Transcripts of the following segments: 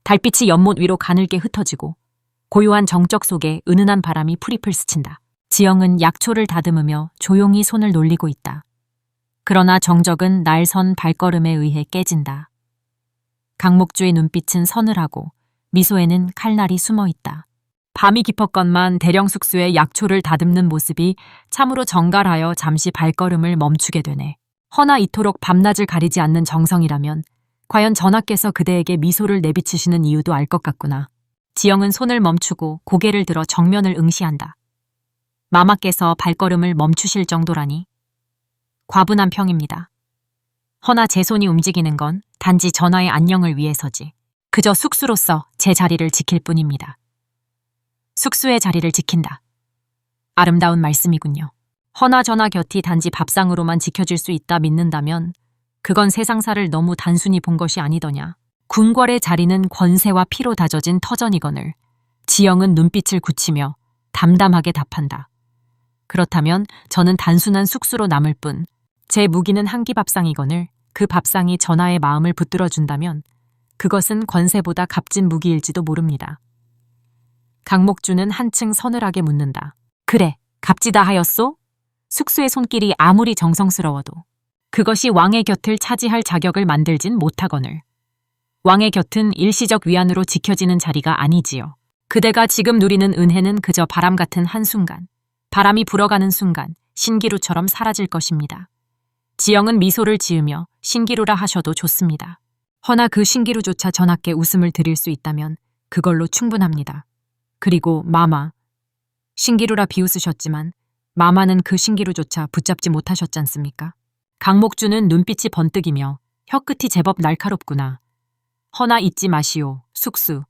달빛이 연못 위로 가늘게 흩어지고 고요한 정적 속에 은은한 바람이 풀잎을 스친다. 지영은 약초를 다듬으며 조용히 손을 놀리고 있다. 그러나 정적은 날선 발걸음에 의해 깨진다. 강목주의 눈빛은 서늘하고 미소에는 칼날이 숨어 있다. 밤이 깊었건만 대령 숙소에 약초를 다듬는 모습이 참으로 정갈하여 잠시 발걸음을 멈추게 되네. 허나 이토록 밤낮을 가리지 않는 정성이라면 과연 전하께서 그대에게 미소를 내비치시는 이유도 알 것 같구나. 지영은 손을 멈추고 고개를 들어 정면을 응시한다. 마마께서 발걸음을 멈추실 정도라니 과분한 평입니다. 허나 제 손이 움직이는 건 단지 전하의 안녕을 위해서지. 그저 숙수로서 제 자리를 지킬 뿐입니다. 숙수의 자리를 지킨다. 아름다운 말씀이군요. 허나 전하 곁이 단지 밥상으로만 지켜질 수 있다 믿는다면 그건 세상사를 너무 단순히 본 것이 아니더냐. 궁궐의 자리는 권세와 피로 다져진 터전이거늘. 지영은 눈빛을 굳히며 담담하게 답한다. 그렇다면 저는 단순한 숙수로 남을 뿐 제 무기는 한 끼 밥상이거늘 그 밥상이 전하의 마음을 붙들어준다면 그것은 권세보다 값진 무기일지도 모릅니다. 강목주는 한층 서늘하게 묻는다. 그래, 값지다 하였소? 숙수의 손길이 아무리 정성스러워도 그것이 왕의 곁을 차지할 자격을 만들진 못하거늘. 왕의 곁은 일시적 위안으로 지켜지는 자리가 아니지요. 그대가 지금 누리는 은혜는 그저 바람 같은 한순간, 바람이 불어가는 순간 신기루처럼 사라질 것입니다. 지영은 미소를 지으며 신기루라 하셔도 좋습니다. 허나 그 신기루조차 전하께 웃음을 드릴 수 있다면 그걸로 충분합니다. 그리고 마마, 신기루라 비웃으셨지만 마마는 그 신기루조차 붙잡지 못하셨지 않습니까? 강목주는 눈빛이 번뜩이며 혀끝이 제법 날카롭구나. 허나 잊지 마시오, 숙수.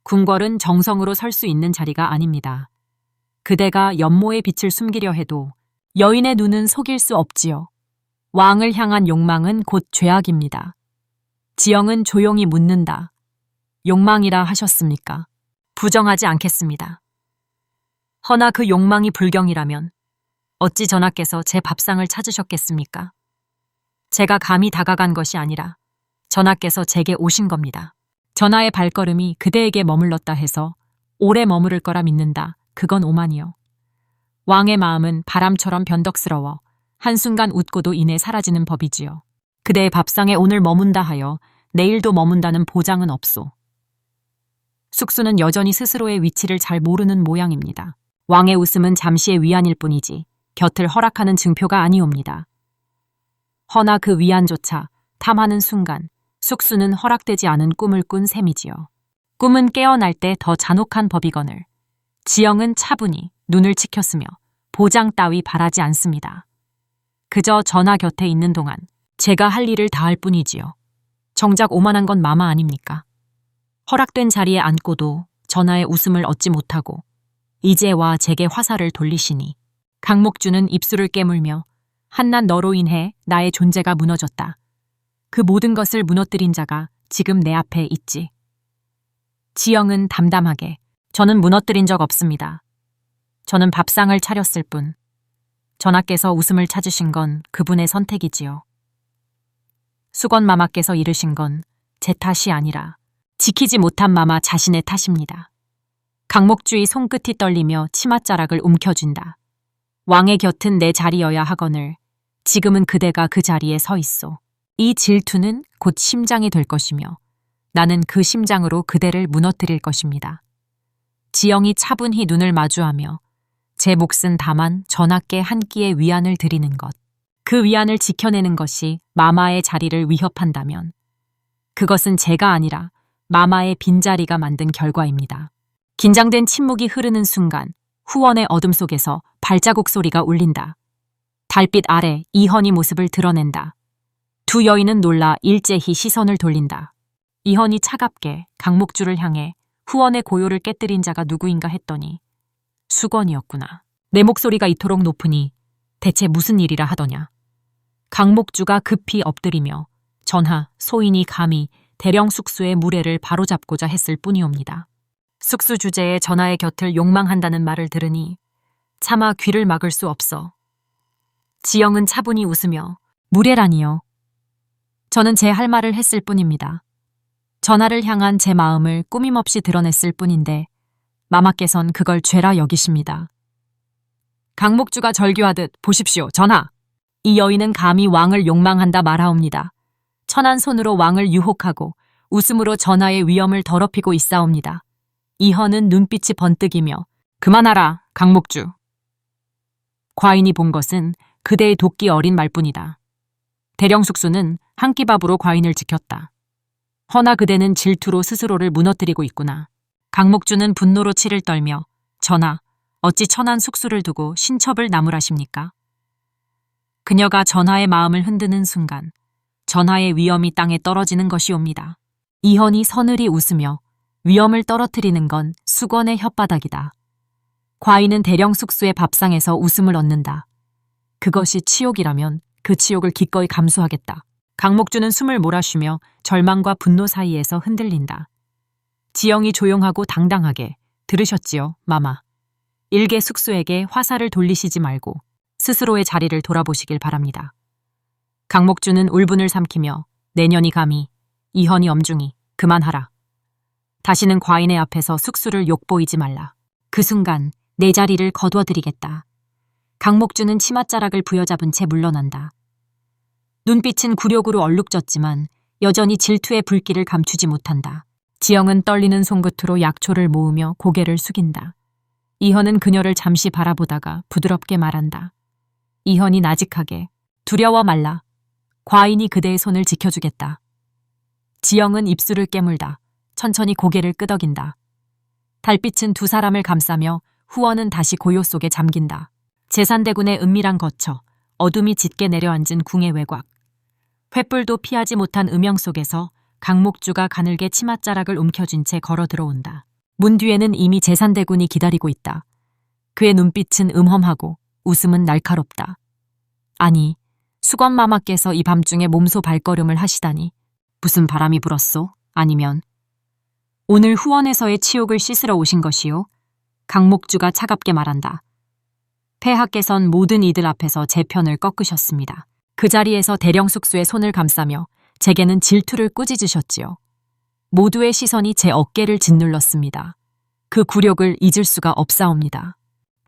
궁궐은 정성으로 설 수 있는 자리가 아닙니다. 그대가 연모의 빛을 숨기려 해도 여인의 눈은 속일 수 없지요. 왕을 향한 욕망은 곧 죄악입니다. 지영은 조용히 묻는다. 욕망이라 하셨습니까? 부정하지 않겠습니다. 허나 그 욕망이 불경이라면 어찌 전하께서 제 밥상을 찾으셨겠습니까? 제가 감히 다가간 것이 아니라 전하께서 제게 오신 겁니다. 전하의 발걸음이 그대에게 머물렀다 해서 오래 머무를 거라 믿는다. 그건 오만이요. 왕의 마음은 바람처럼 변덕스러워 한순간 웃고도 이내 사라지는 법이지요. 그대의 밥상에 오늘 머문다 하여 내일도 머문다는 보장은 없소. 숙수는 여전히 스스로의 위치를 잘 모르는 모양입니다. 왕의 웃음은 잠시의 위안일 뿐이지 곁을 허락하는 증표가 아니옵니다. 허나 그 위안조차 탐하는 순간 숙수는 허락되지 않은 꿈을 꾼 셈이지요. 꿈은 깨어날 때 더 잔혹한 법이거늘. 지영은 차분히 눈을 치켰으며 보장 따위 바라지 않습니다. 그저 전하 곁에 있는 동안 제가 할 일을 다할 뿐이지요. 정작 오만한 건 마마 아닙니까? 허락된 자리에 앉고도 전하의 웃음을 얻지 못하고 이제 와 제게 화살을 돌리시니. 강목주는 입술을 깨물며 한낱 너로 인해 나의 존재가 무너졌다. 그 모든 것을 무너뜨린 자가 지금 내 앞에 있지. 지영은 담담하게 저는 무너뜨린 적 없습니다. 저는 밥상을 차렸을 뿐 전하께서 웃음을 찾으신 건 그분의 선택이지요. 수건마마께서 이르신 건 제 탓이 아니라 지키지 못한 마마 자신의 탓입니다. 강목주의 손끝이 떨리며 치맛자락을 움켜쥔다. 왕의 곁은 내 자리여야 하거늘 지금은 그대가 그 자리에 서 있소. 이 질투는 곧 심장이 될 것이며 나는 그 심장으로 그대를 무너뜨릴 것입니다. 지영이 차분히 눈을 마주하며 제 몫은 다만 전하께 한 끼의 위안을 드리는 것. 그 위안을 지켜내는 것이 마마의 자리를 위협한다면 그것은 제가 아니라 마마의 빈자리가 만든 결과입니다. 긴장된 침묵이 흐르는 순간 후원의 어둠 속에서 발자국 소리가 울린다. 달빛 아래 이헌이 모습을 드러낸다. 두 여인은 놀라 일제히 시선을 돌린다. 이헌이 차갑게 강목주를 향해 후원의 고요를 깨뜨린 자가 누구인가 했더니 수건이었구나. 내 목소리가 이토록 높으니 대체 무슨 일이라 하더냐. 강목주가 급히 엎드리며 전하, 소인이 감히 대령 숙수의 무례를 바로잡고자 했을 뿐이옵니다. 숙수 주제에 전하의 곁을 욕망한다는 말을 들으니 차마 귀를 막을 수 없어. 지영은 차분히 웃으며 무례라니요. 저는 제 할 말을 했을 뿐입니다. 전하를 향한 제 마음을 꾸밈없이 드러냈을 뿐인데 마마께선 그걸 죄라 여기십니다. 강목주가 절규하듯 보십시오, 전하. 이 여인은 감히 왕을 욕망한다 말하옵니다. 천한 손으로 왕을 유혹하고 웃음으로 전하의 위엄을 더럽히고 있사옵니다. 이허는 눈빛이 번뜩이며 그만하라, 강목주. 과인이 본 것은 그대의 도끼 어린 말뿐이다. 대령숙수는 한 끼 밥으로 과인을 지켰다. 허나 그대는 질투로 스스로를 무너뜨리고 있구나. 강목주는 분노로 치를 떨며 전하, 어찌 천한 숙수를 두고 신첩을 나무라십니까? 그녀가 전하의 마음을 흔드는 순간 전하의 위엄이 땅에 떨어지는 것이옵니다. 이헌이 서늘히 웃으며 위엄을 떨어뜨리는 건 수건의 혓바닥이다. 과인은 대령숙수의 밥상에서 웃음을 얻는다. 그것이 치욕이라면 그 치욕을 기꺼이 감수하겠다. 강목주는 숨을 몰아쉬며 절망과 분노 사이에서 흔들린다. 지영이 조용하고 당당하게 들으셨지요, 마마. 일개 숙수에게 화살을 돌리시지 말고 스스로의 자리를 돌아보시길 바랍니다. 강목주는 울분을 삼키며 내년이 감히 이헌이 엄중히 그만하라. 다시는 과인의 앞에서 숙수를 욕보이지 말라. 그 순간 내 자리를 거두어드리겠다. 강목주는 치맛자락을 부여잡은 채 물러난다. 눈빛은 굴욕으로 얼룩졌지만 여전히 질투의 불길을 감추지 못한다. 지영은 떨리는 손끝으로 약초를 모으며 고개를 숙인다. 이헌은 그녀를 잠시 바라보다가 부드럽게 말한다. 이헌이 나직하게 두려워 말라. 과인이 그대의 손을 지켜주겠다. 지영은 입술을 깨물다 천천히 고개를 끄덕인다. 달빛은 두 사람을 감싸며 후원은 다시 고요 속에 잠긴다. 제산대군의 은밀한 거처, 어둠이 짙게 내려앉은 궁의 외곽. 횃불도 피하지 못한 음영 속에서 강목주가 가늘게 치맛자락을 움켜쥔 채 걸어 들어온다. 문 뒤에는 이미 제산대군이 기다리고 있다. 그의 눈빛은 음험하고 웃음은 날카롭다. 아니, 수건마마께서 이 밤중에 몸소 발걸음을 하시다니. 무슨 바람이 불었소? 아니면 오늘 후원에서의 치욕을 씻으러 오신 것이요? 강목주가 차갑게 말한다. 폐하께선 모든 이들 앞에서 제 편을 꺾으셨습니다. 그 자리에서 대령숙수의 손을 감싸며 제게는 질투를 꾸짖으셨지요. 모두의 시선이 제 어깨를 짓눌렀습니다. 그 굴욕을 잊을 수가 없사옵니다.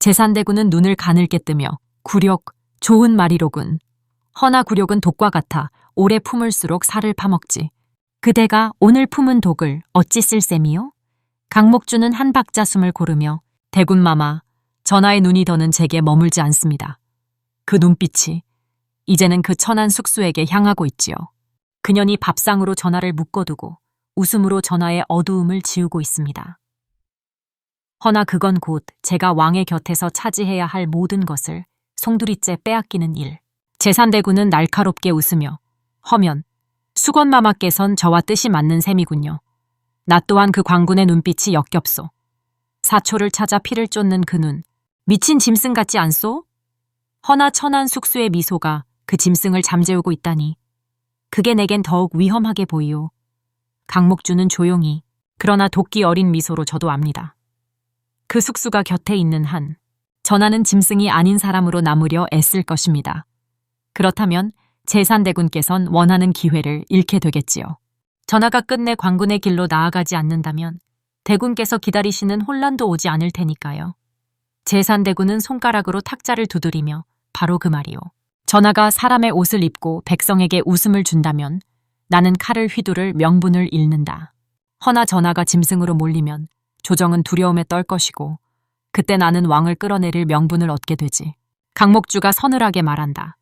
제산대군은 눈을 가늘게 뜨며 굴욕, 좋은 말이로군. 허나 굴욕은 독과 같아 오래 품을수록 살을 파먹지. 그대가 오늘 품은 독을 어찌 쓸 셈이요? 강목주는 한 박자 숨을 고르며 대군마마, 전하의 눈이 더는 제게 머물지 않습니다. 그 눈빛이 이제는 그 천한 숙수에게 향하고 있지요. 그년이 밥상으로 전하를 묶어두고 웃음으로 전하의 어두움을 지우고 있습니다. 허나 그건 곧 제가 왕의 곁에서 차지해야 할 모든 것을 송두리째 빼앗기는 일. 제산대군은 날카롭게 웃으며 허면 수건마마께선 저와 뜻이 맞는 셈이군요. 나 또한 그 광군의 눈빛이 역겹소. 사초를 찾아 피를 쫓는 그 눈, 미친 짐승 같지 않소? 허나 천한 숙수의 미소가 그 짐승을 잠재우고 있다니. 그게 내겐 더욱 위험하게 보이오. 강목주는 조용히 그러나 도끼 어린 미소로 저도 압니다. 그 숙수가 곁에 있는 한 전하는 짐승이 아닌 사람으로 남으려 애쓸 것입니다. 그렇다면 제산대군께선 원하는 기회를 잃게 되겠지요. 전하가 끝내 광군의 길로 나아가지 않는다면 대군께서 기다리시는 혼란도 오지 않을 테니까요. 제산대군은 손가락으로 탁자를 두드리며 바로 그 말이오. 전하가 사람의 옷을 입고 백성에게 웃음을 준다면 나는 칼을 휘두를 명분을 잃는다. 허나 전하가 짐승으로 몰리면 조정은 두려움에 떨 것이고 그때 나는 왕을 끌어내릴 명분을 얻게 되지. 강목주가 서늘하게 말한다.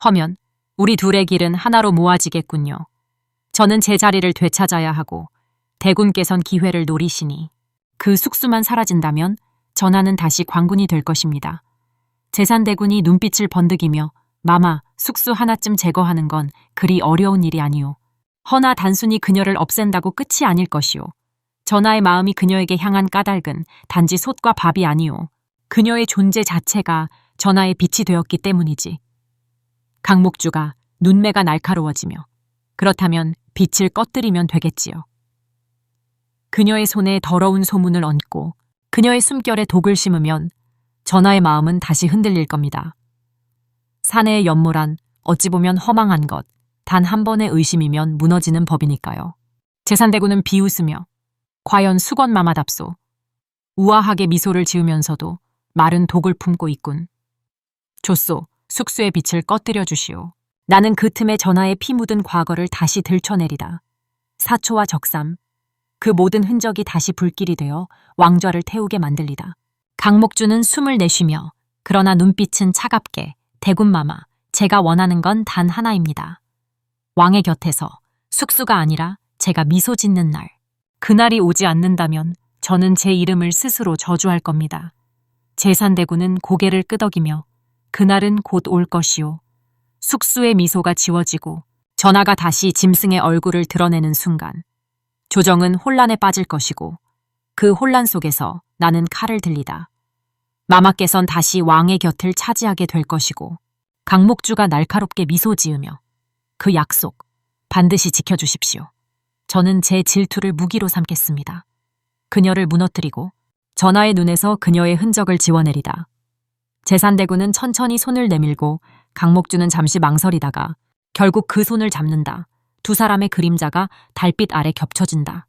허면 우리 둘의 길은 하나로 모아지겠군요. 저는 제 자리를 되찾아야 하고 대군께선 기회를 노리시니 그 숙수만 사라진다면 전하는 다시 광군이 될 것입니다. 제산대군이 눈빛을 번득이며 마마, 숙수 하나쯤 제거하는 건 그리 어려운 일이 아니오. 허나 단순히 그녀를 없앤다고 끝이 아닐 것이오. 전하의 마음이 그녀에게 향한 까닭은 단지 솥과 밥이 아니오. 그녀의 존재 자체가 전하의 빛이 되었기 때문이지. 강목주가 눈매가 날카로워지며 그렇다면 빛을 꺼뜨리면 되겠지요. 그녀의 손에 더러운 소문을 얹고 그녀의 숨결에 독을 심으면 전하의 마음은 다시 흔들릴 겁니다. 사내의 연모란 어찌 보면 허망한 것, 단 한 번의 의심이면 무너지는 법이니까요. 제산대군은 비웃으며 과연 수건마마답소. 우아하게 미소를 지으면서도 마른 독을 품고 있군. 좋소, 숙수의 빛을 꺼뜨려 주시오. 나는 그 틈에 전하의 피 묻은 과거를 다시 들춰내리다. 사초와 적삼, 그 모든 흔적이 다시 불길이 되어 왕좌를 태우게 만들리다. 강목주는 숨을 내쉬며 그러나 눈빛은 차갑게 대군마마, 제가 원하는 건 단 하나입니다. 왕의 곁에서 숙수가 아니라 제가 미소 짓는 날. 그날이 오지 않는다면 저는 제 이름을 스스로 저주할 겁니다. 제산대군은 고개를 끄덕이며 그날은 곧 올 것이오. 숙수의 미소가 지워지고 전하가 다시 짐승의 얼굴을 드러내는 순간 조정은 혼란에 빠질 것이고 그 혼란 속에서 나는 칼을 들리다. 마마께선 다시 왕의 곁을 차지하게 될 것이고 강목주가 날카롭게 미소 지으며 그 약속 반드시 지켜주십시오. 저는 제 질투를 무기로 삼겠습니다. 그녀를 무너뜨리고 전하의 눈에서 그녀의 흔적을 지워내리다. 제산대군은 천천히 손을 내밀고 강목주는 잠시 망설이다가 결국 그 손을 잡는다. 두 사람의 그림자가 달빛 아래 겹쳐진다.